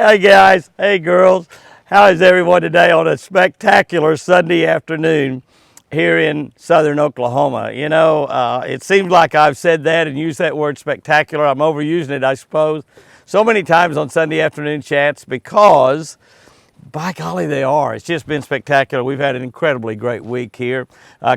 Hey guys, hey girls, how is everyone today on a spectacular Sunday afternoon here in southern Oklahoma? You know, it seems like I've said that and used that word spectacular. I'm overusing it, I suppose, so many times on Sunday afternoon chats because by golly, they are. It's just been spectacular. We've had an incredibly great week here.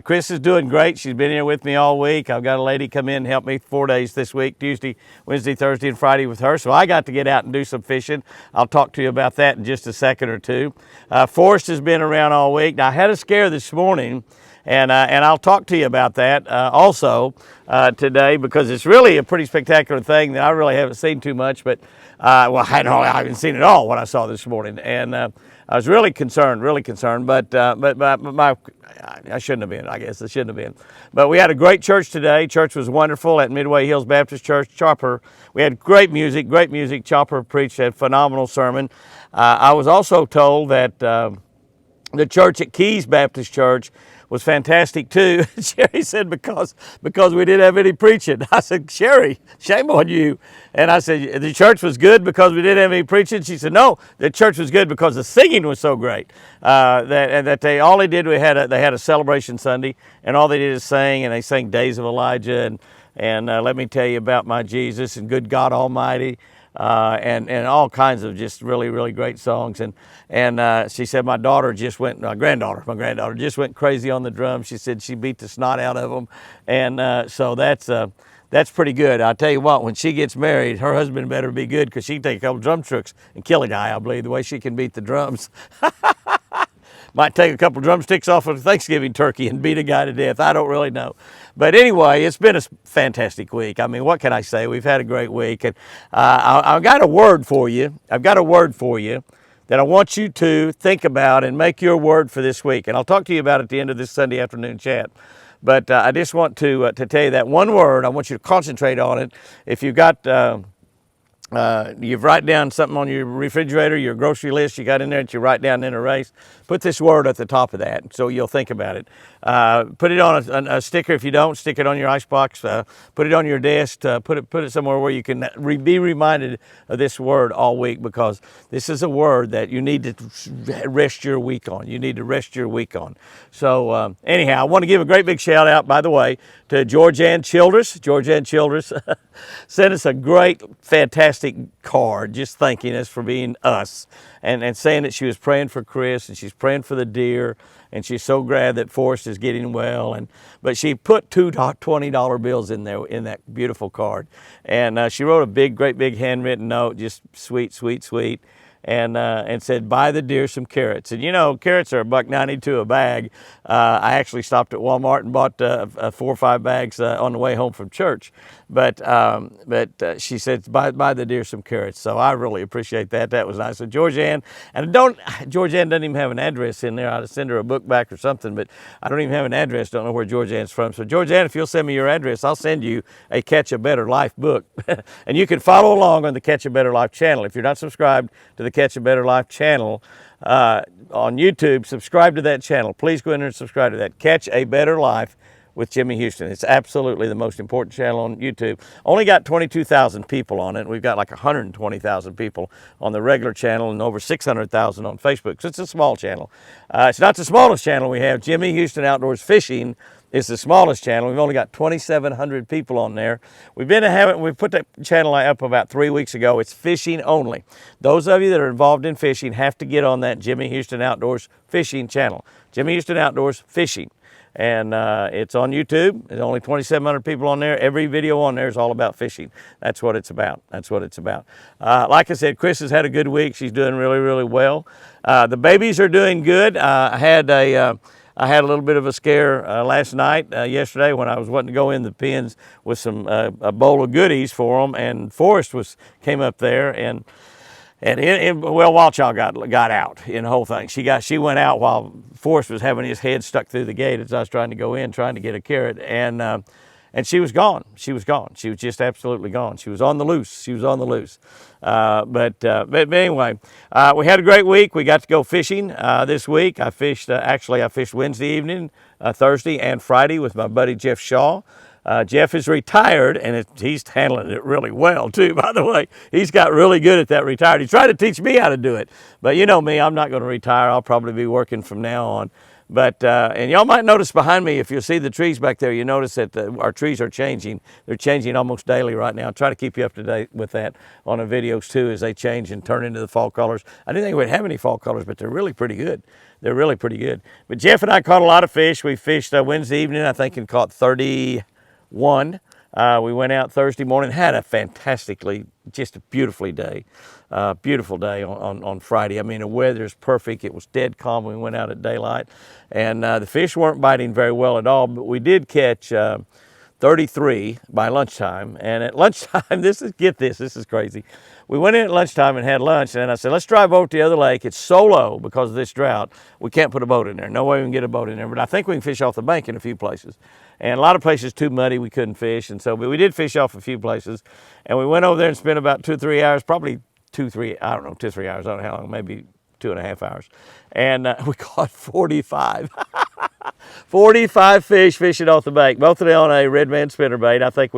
Chris is doing great. She's been here with me all week. I've got a lady come in and help me 4 days this week, Tuesday, Wednesday, Thursday, and Friday with her. So I got to get out and do some fishing. I'll talk to you about that in just a second or two. Forrest has been around all week. Now, I had a scare this morning, and I'll talk to you about that also today because it's really a pretty spectacular thing that I really haven't seen too much, but well, I haven't seen it all what I saw this morning, and I was really concerned, but I shouldn't have been. I guess I shouldn't have been. But we had a great church today. Church was wonderful at Midway Hills Baptist Church. Chopper, we had great music. Chopper preached a phenomenal sermon. I was also told that the church at Keys Baptist Church was fantastic too. Sherry said because we didn't have any preaching. I said, Sherry, shame on you. And I said, the church was good because we didn't have any preaching. She said, no, the church was good because the singing was so great. That they all they did, they had a celebration Sunday, and all they did is sing, and they sang Days of Elijah and let me tell you about my Jesus and Good God Almighty. And all kinds of just really great songs, and she said my granddaughter just went crazy on the drums. She said she beat the snot out of them, and so that's pretty good. I'll tell you what, when she gets married, her husband better be good because she can take a couple drum tricks and kill a guy, I believe, the way she can beat the drums. Might take a couple drumsticks off of a Thanksgiving turkey and beat a guy to death. I don't really know. But anyway, it's been a fantastic week. I mean, what can I say? We've had a great week. And I've got a word for you. That I want you to think about and make your word for this week. And I'll talk to you about it at the end of this Sunday afternoon chat. But I just want to tell you that one word. I want you to concentrate on it. If you've got... you've write down something on your refrigerator, your grocery list you got in there that you write down in a race. Put this word at the top of that so you'll think about it. Put it on a sticker. If you don't, stick it on your icebox. Put it on your desk. Put it somewhere where you can be reminded of this word all week, because this is a word that you need to rest your week on. So anyhow, I want to give a great big shout out, by the way, to Jordyn Childress. Jordyn Childress sent us a great, fantastic card just thanking us for being us and saying that she was praying for Chris and she's praying for the deer and she's so glad that Forrest is getting well. But she put two $20 bills in there in that beautiful card, and she wrote a great big handwritten note, just sweet, and said, buy the deer some carrots. And you know, carrots are $1.92 a bag. I actually stopped at Walmart and bought 4 or 5 bags on the way home from church. But she said, buy the deer some carrots. So I really appreciate that. That was nice. So Jordyn, and Jordyn doesn't even have an address in there. I'd send her a book back or something, but I don't even have an address. Don't know where Jordyn's from. So Jordyn, if you'll send me your address, I'll send you a Catch a Better Life book. And you can follow along on the Catch a Better Life channel. If you're not subscribed to the Catch a Better Life channel on YouTube, subscribe to that channel. Please go in there and subscribe to that. Catch a Better Life with Jimmy Houston. It's absolutely the most important channel on YouTube. Only got 22,000 people on it. We've got like 120,000 people on the regular channel and over 600,000 on Facebook. So it's a small channel. It's not the smallest channel we have. Jimmy Houston Outdoors Fishing is the smallest channel. We've only got 2,700 people on there. We put that channel up about 3 weeks ago. It's fishing only. Those of you that are involved in fishing have to get on that Jimmy Houston Outdoors Fishing channel. Jimmy Houston Outdoors Fishing. And it's on YouTube. There's only 2,700 people on there. Every video on there is all about fishing. That's what it's about. Like I said, Chris has had a good week. She's doing really well. The babies are doing good. I had a little bit of a scare last night, yesterday, when I was wanting to go in the pens with some a bowl of goodies for them, and Forrest came up there and Wild Child got out in the whole thing. She went out while Forrest was having his head stuck through the gate as I was trying to go in, trying to get a carrot, and she was gone. She was just absolutely gone. She was on the loose. But anyway, we had a great week. We got to go fishing this week. I fished Wednesday evening, Thursday, and Friday with my buddy Jeff Shaw. Jeff is retired, and he's handling it really well, too, by the way. He's got really good at that retired. He tried to teach me how to do it. But you know me, I'm not going to retire. I'll probably be working from now on. But, and y'all might notice behind me, if you see the trees back there, you notice that our trees are changing. They're changing almost daily right now. I try to keep you up to date with that on the videos too, as they change and turn into the fall colors. I didn't think we'd have any fall colors, but they're really pretty good. They're really pretty good. But Jeff and I caught a lot of fish. We fished Wednesday evening, I think, and caught 31. We went out Thursday morning, had a fantastically, just a beautiful day on Friday. I mean, the weather is perfect. It was dead calm when we went out at daylight. And the fish weren't biting very well at all, but we did catch 33 by lunchtime. And at lunchtime, this is crazy. We went in at lunchtime and had lunch, and I said, let's drive over to the other lake. It's so low because of this drought, we can't put a boat in there. No way we can get a boat in there, but I think we can fish off the bank in a few places. And a lot of places too muddy, we couldn't fish, and so, but we did fish off a few places. And we went over there and spent about 2 or 3 hours, probably 2 or 3 hours, I don't know how long, maybe 2.5 hours. And we caught 45. 45 fish fishing off the bank, both of them on a red man spinnerbait. I think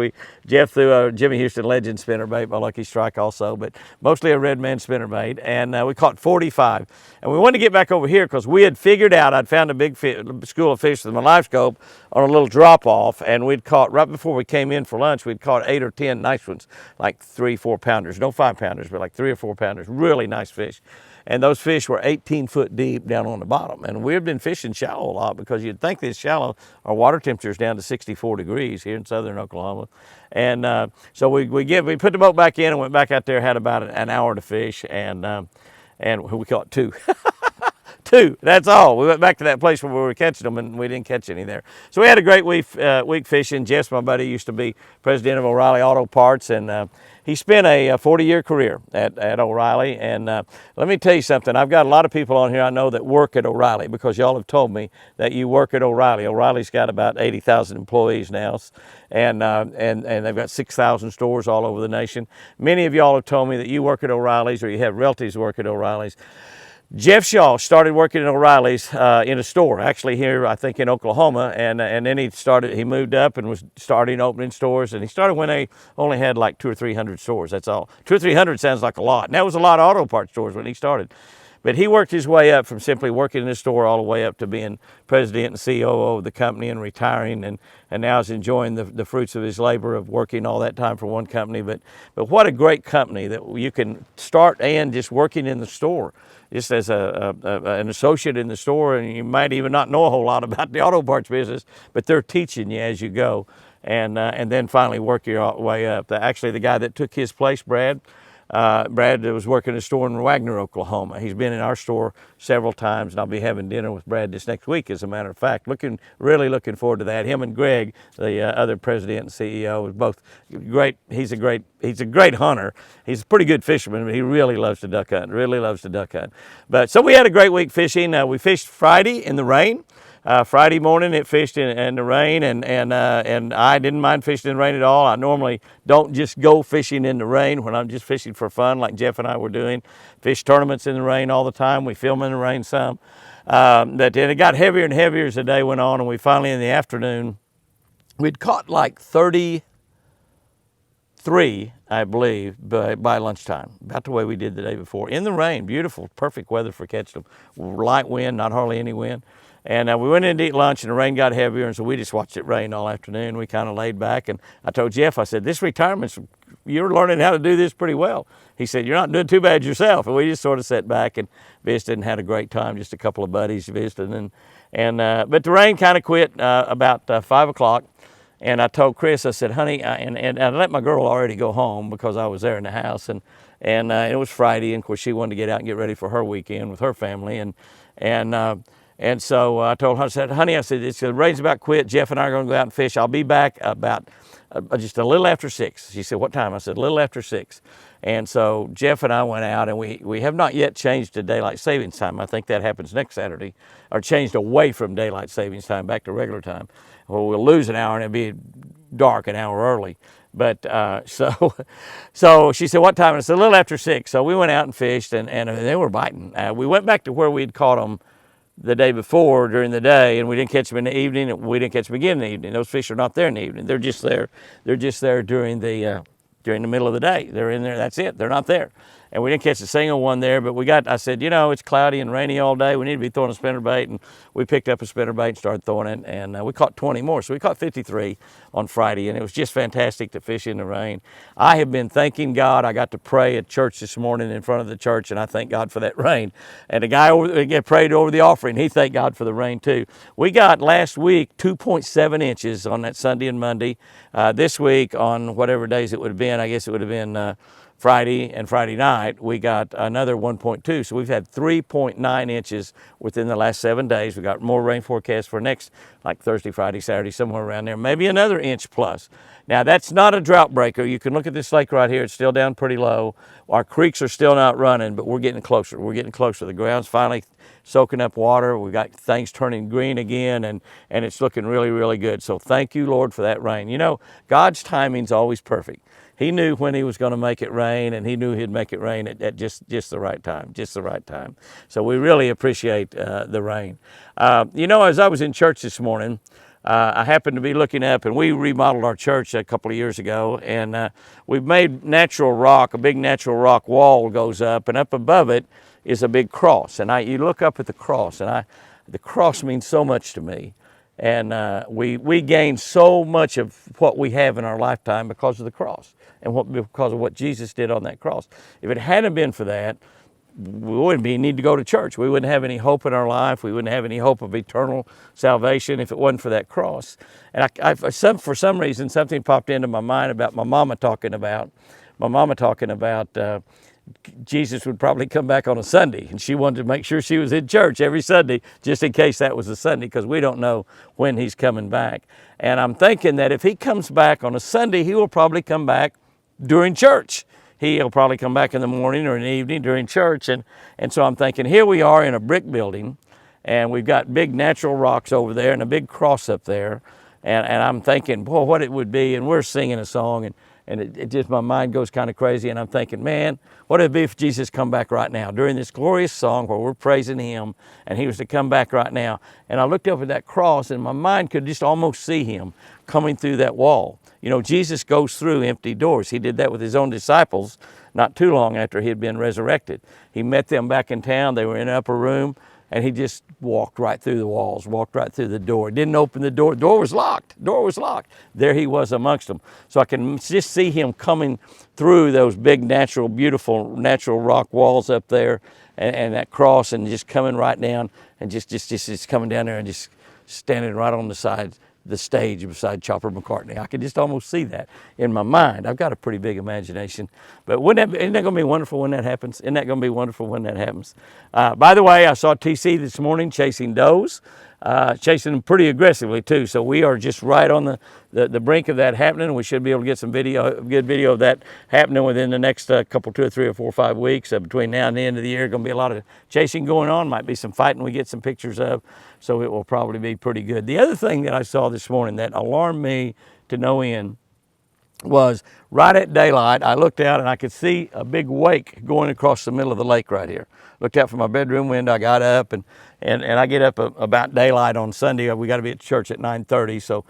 Jeff threw a Jimmy Houston Legend spinnerbait by Lucky Strike also, but mostly a red man spinnerbait. And we caught 45. And we wanted to get back over here because we had figured out, I'd found a big school of fish with my live scope on a little drop off, and we'd caught, right before we came in for lunch, we'd caught 8 or 10 nice ones, like 3-4 pounders, no 5 pounders, but like 3 or 4 pounders, really nice fish. And those fish were 18 foot deep down on the bottom. And we've been fishing shallow a lot because you'd think this shallow, our water temperature is down to 64 degrees here in southern Oklahoma. And so we put the boat back in and went back out there, had about an hour to fish, and we caught 2. 2, that's all. We went back to that place where we were catching them, and we didn't catch any there. So we had a great week fishing. Jeff's my buddy, used to be president of O'Reilly Auto Parts, and he spent a 40-year career at O'Reilly. And let me tell you something. I've got a lot of people on here I know that work at O'Reilly because y'all have told me that you work at O'Reilly. O'Reilly's got about 80,000 employees now, and they've got 6,000 stores all over the nation. Many of y'all have told me that you work at O'Reilly's or you have relatives who work at O'Reilly's. Jeff Shaw started working at O'Reilly's in a store, actually here, I think, in Oklahoma, and then he moved up and was starting opening stores, and he started when they only had like 200 or 300 stores, that's all. 200 or 300 sounds like a lot, and that was a lot of auto parts stores when he started. But he worked his way up from simply working in the store all the way up to being president and COO of the company and retiring, and now is enjoying the fruits of his labor of working all that time for one company. But what a great company that you can start and just working in the store, just as an associate in the store, and you might even not know a whole lot about the auto parts business, but they're teaching you as you go, and then finally work your way up. Actually, the guy that took his place, Brad was working in a store in Wagner, Oklahoma. He's been in our store several times, and I'll be having dinner with Brad this next week, as a matter of fact. Really looking forward to that. Him and Greg, the other president and CEO, is both great. He's a great hunter. He's a pretty good fisherman, but he really loves to duck hunt. But so we had a great week fishing. We fished Friday in the rain. Friday morning it fished in the rain, and I didn't mind fishing in the rain at all. I normally don't just go fishing in the rain when I'm just fishing for fun like Jeff and I were doing. Fish tournaments in the rain all the time. We film in the rain some. But then it got heavier and heavier as the day went on, and we finally in the afternoon, we'd caught like 33, I believe, by lunchtime, about the way we did the day before. In the rain, beautiful, perfect weather for catching them. Light wind, not hardly any wind. And we went in to eat lunch, and the rain got heavier, and so we just watched it rain all afternoon. We kind of laid back, and I told Jeff, I said, this retirement's, you're learning how to do this pretty well. He said, you're not doing too bad yourself. And we just sort of sat back and visited and had a great time, just a couple of buddies visiting. But the rain kind of quit about 5 o'clock. And I told Chris, I said, honey, and I let my girl already go home because I was there in the house. And it was Friday, and of course she wanted to get out and get ready for her weekend with her family. And so I told her, I said, honey, I said, the rain's about quit. Jeff and I are going to go out and fish. I'll be back about just a little after 6. She said, what time? I said, a little after 6. And so Jeff and I went out, and we have not yet changed to daylight savings time. I think that happens next Saturday, or changed away from daylight savings time back to regular time. Well, we'll lose an hour, and it'll be dark an hour early. But so she said, what time? And I said, a little after 6. So we went out and fished, and they were biting. We went back to where we'd caught them the day before during the day, and we didn't catch them in the evening, and we didn't catch them again in the evening. Those fish are not there in the evening. They're just there. They're just there during the middle of the day. They're in there. That's it. They're not there. And we didn't catch a single one there, but I said, it's cloudy and rainy all day. We need to be throwing a spinnerbait. And we picked up a spinnerbait and started throwing it. And we caught 20 more. So we caught 53 on Friday. And it was just fantastic to fish in the rain. I have been thanking God. I got to pray at church this morning in front of the church, and I thank God for that rain. And the guy prayed over the offering. He thanked God for the rain too. We got last week 2.7 inches on that Sunday and Monday. This week on whatever days it would have been, I guess it would have been Friday and Friday night, we got another 1.2. So we've had 3.9 inches within the last 7 days. We got more rain forecast for next, like Thursday, Friday, Saturday, somewhere around there, maybe another inch plus. Now that's not a drought breaker. You can look at this lake right here. It's still down pretty low. Our creeks are still not running, but we're getting closer. We're getting closer. The ground's finally soaking up water. We got things turning green again, and it's looking really, really good. So thank you, Lord, for that rain. God's timing's always perfect. He knew when he was going to make it rain, and he knew he'd make it rain at just the right time, just the right time. So we really appreciate the rain. As I was in church this morning, I happened to be looking up, and we remodeled our church a couple of years ago, and we've made natural rock, a big natural rock wall goes up, and up above it is a big cross. And you look up at the cross, and the cross means so much to me. And we gain so much of what we have in our lifetime because of the cross and because of what Jesus did on that cross. If it hadn't been for that, we wouldn't need to go to church. We wouldn't have any hope in our life. We wouldn't have any hope of eternal salvation if it wasn't for that cross. And for some reason, something popped into my mind about my mama talking about Jesus would probably come back on a Sunday, and she wanted to make sure she was in church every Sunday just in case that was a Sunday, because we don't know when he's coming back. And I'm thinking that if he comes back on a Sunday, he will probably come back during church. He'll probably come back in the morning or in the evening during church. And so I'm thinking, here we are in a brick building, and we've got big natural rocks over there and a big cross up there. And I'm thinking, boy, what it would be. And we're singing a song, and it just, my mind goes kind of crazy. And I'm thinking, man, what would it be if Jesus come back right now during this glorious song where we're praising him, and he was to come back right now. And I looked up at that cross, and my mind could just almost see him coming through that wall. Jesus goes through empty doors. He did that with his own disciples not too long after he had been resurrected. He met them back in town. They were in an upper room, and he just walked right through the walls, walked right through the door. Didn't open the door. Door was locked. Door was locked. There he was amongst them. So I can just see him coming through those big natural, beautiful natural rock walls up there, and that cross, and just coming right down, and just coming down there and just standing right on the stage beside Chopper McCartney. I could just almost see that in my mind. I've got a pretty big imagination. But isn't that going to be wonderful when that happens? Isn't that going to be wonderful when that happens? By the way, I saw TC this morning chasing does, chasing them pretty aggressively too. So we are just right on the brink of that happening. We should be able to get some good video of that happening within the next couple, 2 or 3 or 4 or 5 weeks. Between now and the end of the year, going to be a lot of chasing going on. Might be some fighting we get some pictures of. So it will probably be pretty good. The other thing that I saw this morning that alarmed me to no end was right at daylight, I looked out and I could see a big wake going across the middle of the lake right here. Looked out from my bedroom window. I got up and I get up about daylight on Sunday. We got to be at church at 9:30, so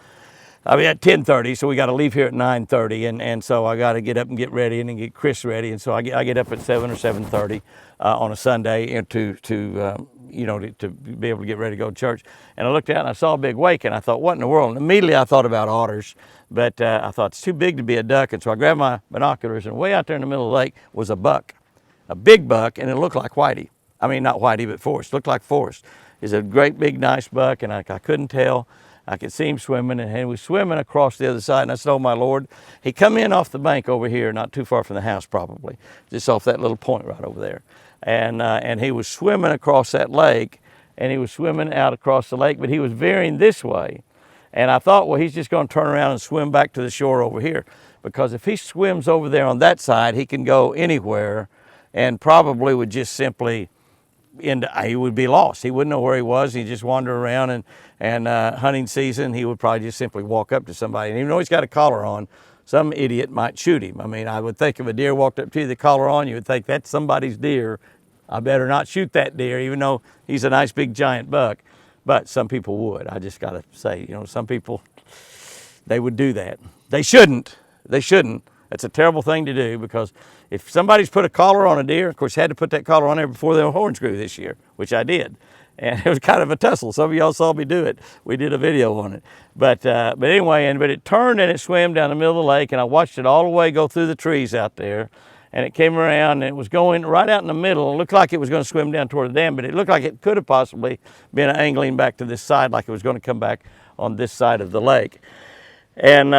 I'll be at 10:30, so we got to leave here at 9:30, and so I got to get up and get ready and then get Chris ready, and so I get up at 7 or 7:30 on a Sunday and to be able to get ready to go to church. And I looked out and I saw a big wake, and I thought, what in the world? And immediately I thought about otters, but I thought it's too big to be a duck, and so I grabbed my binoculars, and way out there in the middle of the lake was a buck, a big buck, and it looked like Whitey. I mean, not Whitey, but Forrest. Looked like Forrest. He's a great big nice buck, and I couldn't tell. I could see him swimming, and he was swimming across the other side, and I said, oh, my Lord. He come in off the bank over here, not too far from the house probably, just off that little point right over there. And he was swimming across that lake, and he was swimming out across the lake, but he was veering this way. And I thought, well, he's just going to turn around and swim back to the shore over here, because if he swims over there on that side, he can go anywhere and probably would just simply he would be lost. He wouldn't know where he was. He'd just wander around, and hunting season, he would probably just simply walk up to somebody. And even though he's got a collar on, some idiot might shoot him. I mean, I would think if a deer walked up to you with the collar on, you would think that's somebody's deer I better not shoot that deer, even though he's a nice big giant buck. But some people would. I just got to say, some people, they would do that. They shouldn't. They shouldn't. That's a terrible thing to do, because if somebody's put a collar on a deer, of course, had to put that collar on there before the horns grew this year, which I did. And it was kind of a tussle. Some of y'all saw me do it. We did a video on it. But anyway, but it turned and it swam down the middle of the lake, and I watched it all the way go through the trees out there. And it came around, and it was going right out in the middle. It looked like it was going to swim down toward the dam, but it looked like it could have possibly been angling back to this side, like it was going to come back on this side of the lake. And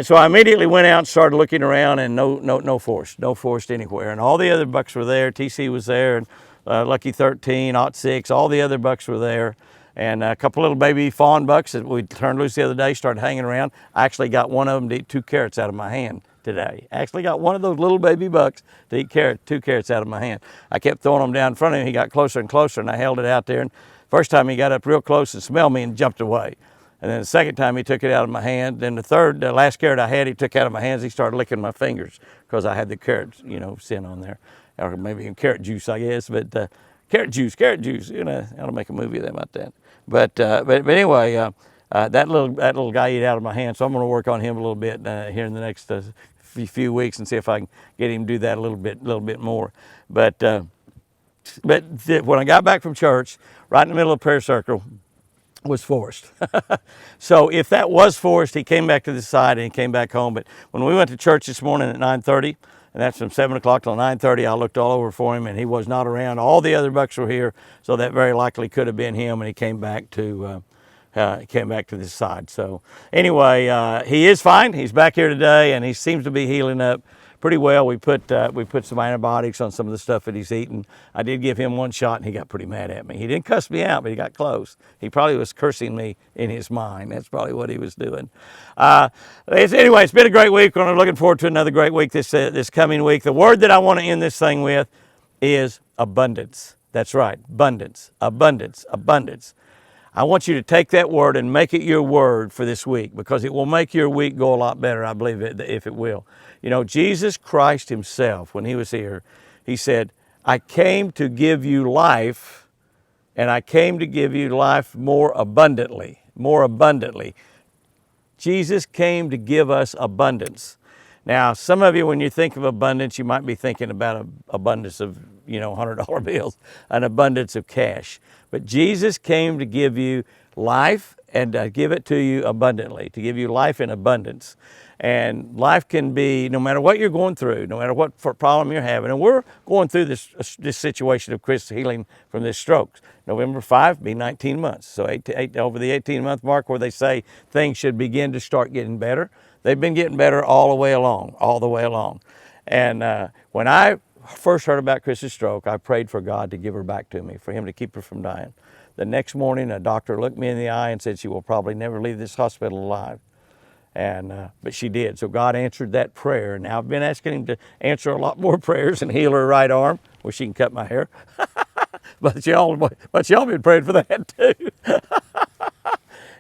so I immediately went out and started looking around, and no Forrest anywhere. And all the other bucks were there. TC was there, and Lucky 13, 06, all the other bucks were there. And a couple little baby fawn bucks that we turned loose the other day started hanging around. I actually got one of them to eat 2 carrots out of my hand today. Actually got one of those little baby bucks to eat 2 carrots out of my hand. I kept throwing them down in front of him. He got closer and closer, and I held it out there. And first time he got up real close and smelled me and jumped away. And then the second time he took it out of my hand. Then the last carrot I had, he took out of my hands. He started licking my fingers because I had the carrots, scent on there. Or maybe even carrot juice, I guess. But carrot juice, I'll make a movie about that. But anyway, that little guy ate out of my hand, so I'm going to work on him a little bit here in the next few weeks and see if I can get him to do that a little bit more. But when I got back from church, right in the middle of the prayer circle was Forrest. So if that was Forrest, he came back to the side and he came back home. But when we went to church this morning at 9:30, and that's from 7 o'clock till 9:30, I looked all over for him, and he was not around. All the other bucks were here, so that very likely could have been him, and he came back to this side. So anyway, he is fine. He's back here today, and he seems to be healing up pretty well. We put some antibiotics on some of the stuff that he's eating. I did give him one shot, and he got pretty mad at me. He didn't cuss me out, but he got close. He probably was cursing me in his mind. That's probably what he was doing. Anyway, it's been a great week. I'm looking forward to another great week this coming week. The word that I want to end this thing with is abundance. That's right, abundance, abundance, abundance. I want you to take that word and make it your word for this week, because it will make your week go a lot better, I believe, if it will. Jesus Christ himself, when he was here, he said, I came to give you life, and I came to give you life more abundantly, more abundantly. Jesus came to give us abundance. Now, some of you, when you think of abundance, you might be thinking about an abundance of, $100 bills, an abundance of cash. But Jesus came to give you life and give it to you abundantly, to give you life in abundance. And life can be, no matter what you're going through, no matter what problem you're having. And we're going through this situation of Chris healing from this stroke. November 5 be 19 months. So over the 18-month mark where they say things should begin to start getting better. They've been getting better all the way along. And when I first heard about Chris's stroke, I prayed for God to give her back to me, for him to keep her from dying. The next morning, a doctor looked me in the eye and said she will probably never leave this hospital alive. But she did. So God answered that prayer. And now I've been asking him to answer a lot more prayers and heal her right arm, where she can cut my hair. but y'all been praying for that too.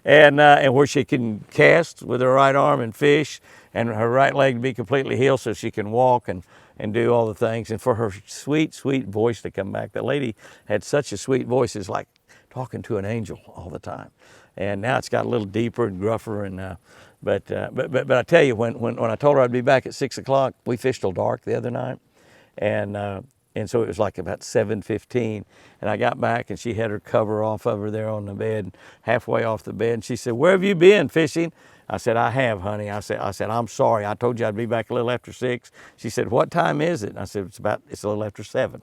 And where she can cast with her right arm and fish, and her right leg to be completely healed so she can walk and do all the things. And for her sweet, sweet voice to come back. The lady had such a sweet voice. It's like talking to an angel all the time. And now it's got a little deeper and gruffer. And but I tell you, when I told her I'd be back at 6 o'clock, we fished till dark the other night. And so it was like about 7:15, and I got back, and she had her cover off over there on the bed, halfway off the bed, and she said, "Where have you been fishing?" I said, "I have, honey." I said, "I'm sorry. I told you I'd be back a little after 6. She said, "What time is it?" And I said, "It's a little after 7.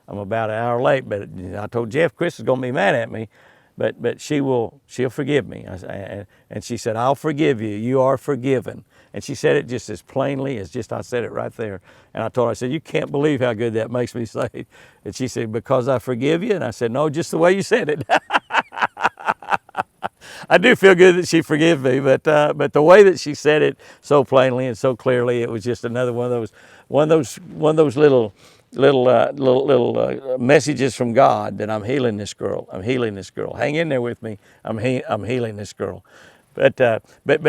I'm about an hour late, but I told Jeff Chris is going to be mad at me, but she'll forgive me." And she said, "I'll forgive you. You are forgiven." And she said it just as plainly as I said it right there. And I told her, I said, "You can't believe how good that makes me say." And she said, "Because I forgive you?" And I said, "No, just the way you said it." I do feel good that she forgives me, but the way that she said it so plainly and so clearly, it was just another one of those little messages from God that I'm healing this girl. I'm healing this girl. Hang in there with me. I'm healing this girl. But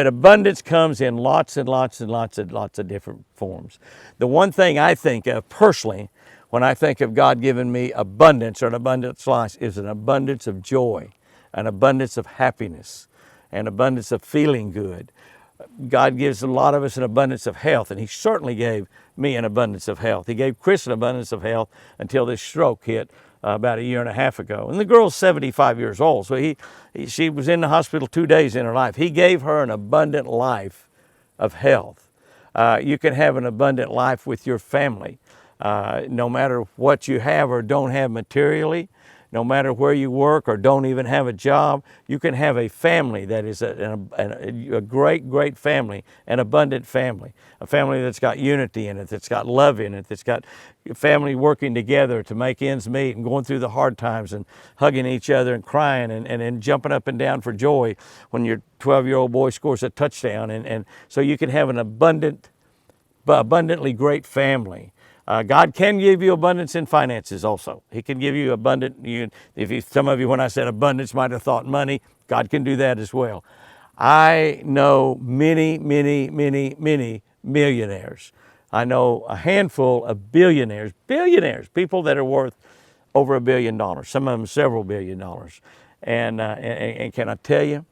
abundance comes in lots and lots and lots of different forms. The one thing I think of personally When I think of God giving me abundance or an abundance life, it's an abundance of joy, an abundance of happiness, an abundance of feeling good. God gives a lot of us an abundance of health, and He certainly gave me an abundance of health. He gave Chris an abundance of health until this stroke hit about a year and a half ago. And the girl's 75 years old, so she was in the hospital 2 days in her life. He gave her an abundant life of health. You can have an abundant life with your family. No matter what you have or don't have materially, no matter where you work or don't even have a job, you can have a family that is a great, great family, an abundant family, a family that's got unity in it, that's got love in it, that's got family working together to make ends meet and going through the hard times and hugging each other and crying and jumping up and down for joy when your 12-year-old boy scores a touchdown. And so you can have an abundantly great family. God can give you abundance in finances also. He can give you some of you, when I said abundance, might have thought money. God can do that as well. I know many, many, many, many millionaires. I know a handful of billionaires, people that are worth over $1 billion, some of them several $billion. And can I tell you,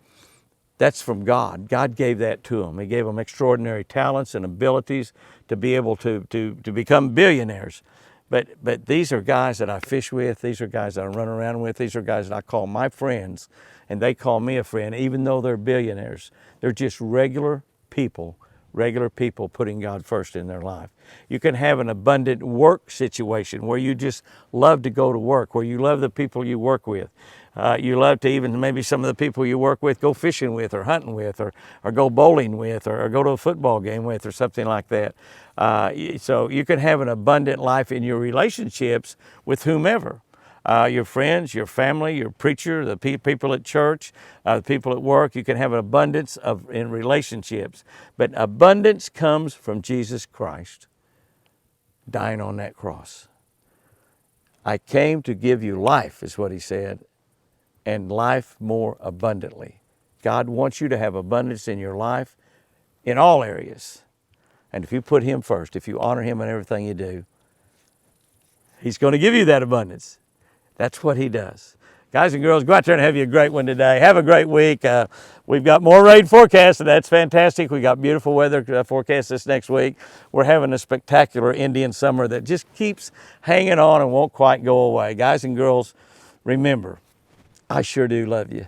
that's from God. God gave that to them. He gave them extraordinary talents and abilities to be able to become billionaires. But these are guys that I fish with. These are guys that I run around with. These are guys that I call my friends, and they call me a friend, even though they're billionaires. They're just regular people putting God first in their life. You can have an abundant work situation where you just love to go to work, where you love the people you work with. You love to even maybe some of the people you work with go fishing with or hunting with or go bowling with or go to a football game with or something like that. So you can have an abundant life in your relationships with whomever. Your friends, your family, your preacher, the people at church, the people at work. You can have an abundance in relationships. But abundance comes from Jesus Christ dying on that cross. I came to give you life, is what He said, and life more abundantly. God wants you to have abundance in your life in all areas. And if you put Him first, if you honor Him in everything you do, He's going to give you that abundance. That's what He does. Guys and girls, go out there and have you a great one today. Have a great week. We've got more rain forecast, and that's fantastic. We got beautiful weather forecast this next week. We're having a spectacular Indian summer that just keeps hanging on and won't quite go away. Guys and girls, remember, I sure do love you.